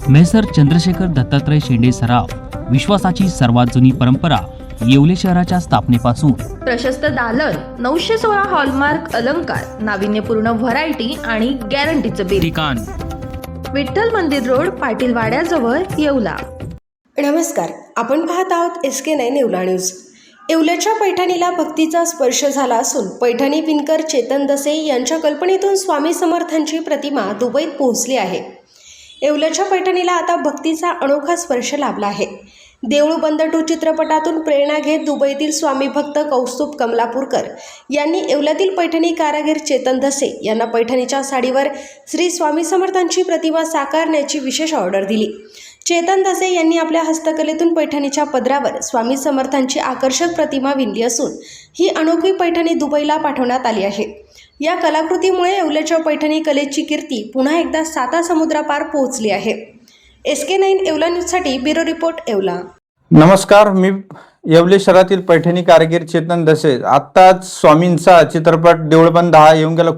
Measure Chandrashekhar Dattatray शेंडे सराफ, विश्वासाची सर्वात जुनी परंपरा येवले शहराच्या स्थापनेपासून. प्रशस्त दालन, 916 हॉलमार्क अलंकार, नाविन्यपूर्ण व्हरायटी आणि गॅरंटीचं बिल. ठिकाण विठ्ठल मंदिर रोड, पाटील वाड्याजवळ, येवला. नमस्कार, आपण पाहत आहोत SK9 येवला न्यूज. येवल्याच्या पैठणीला भक्तीचा स्पर्श झाला असून पैठणी विणकर चेतन दसे यांच्या कल्पनेतून स्वामी समर्थांची प्रतिमा दुबईत पोहोचली आहे. येवल्याच्या पैठणीला आता भक्तीचा अनोखा स्पर्श लाभला आहे. देऊळ बंद 2 चित्रपटातून प्रेरणा घेत दुबईतील स्वामी भक्त कौस्तुभ कमलापूरकर यांनी येवल्यातील पैठणी कारागीर चेतन दसे यांना पैठणीच्या साडीवर श्री स्वामी समर्थांची प्रतिमा साकारण्याची विशेष ऑर्डर दिली. चेतन दसे यांनी आपल्या हस्तकलेतून पैठणीच्या पदरावर स्वामी समर्थांची आकर्षक प्रतिमा विणली असून ही अनोखी पैठणी दुबईला पाठवण्यात आली आहे. या कलाकृतीमुळे येवल्याच्या पैठणी कलेची कीर्ती पुन्हा एकदा 7 समुद्रापार पोहोचली आहे. SK9 येवला न्यूजसाठी ब्युरो रिपोर्ट, येवला. नमस्कार, मी येवले शहरातील पैठणी कारागीर चेतन दसे. आत्ताच स्वामींचा चित्रपट देऊळबंद हा येऊन गेला.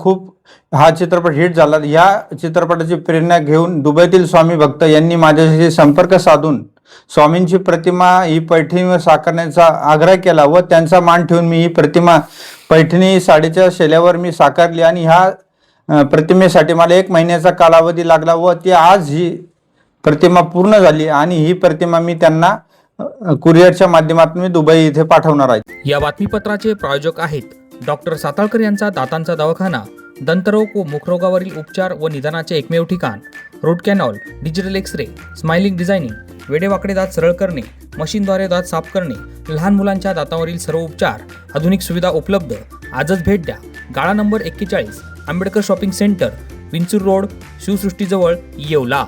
हा चित्रपट हिट झाला. या चित्रपटाची प्रेरणा घेऊन दुबईतील स्वामी भक्त यांनी माझ्याशी संपर्क साधून स्वामींची प्रतिमा ही पैठणीवर साकारण्याचा आग्रह केला व त्यांचा मान ठेवून मी ही प्रतिमा पैठणी साडीच्या शेल्यावर मी साकारली आणि ह्या प्रतिमेसाठी मला 1 महिन्याचा कालावधी लागला व ती आज ही प्रतिमा पूर्ण झाली आणि ही प्रतिमा मी त्यांना कुरिअरच्या माध्यमातून मी दुबई इथे पाठवणार आहे. या बातमीपत्राचे प्रायोजक आहेत डॉक्टर साताळकर यांचा दातांचा दवाखाना, दंतरोग व मुखरोगावरील उपचार व निदानाचे एकमेव ठिकाण. Root canal, digital x-ray, smiling designing, वेडेवाकडे दात सरळ करणे, मशीनद्वारे दात साफ करणे, लहान मुलांच्या दातावरील सर्व उपचार, आधुनिक सुविधा उपलब्ध. आजच भेट द्या. गाळा number 41, Ambedkar shopping centre, Vinchur road, शिवसृष्टीजवळ, येवला.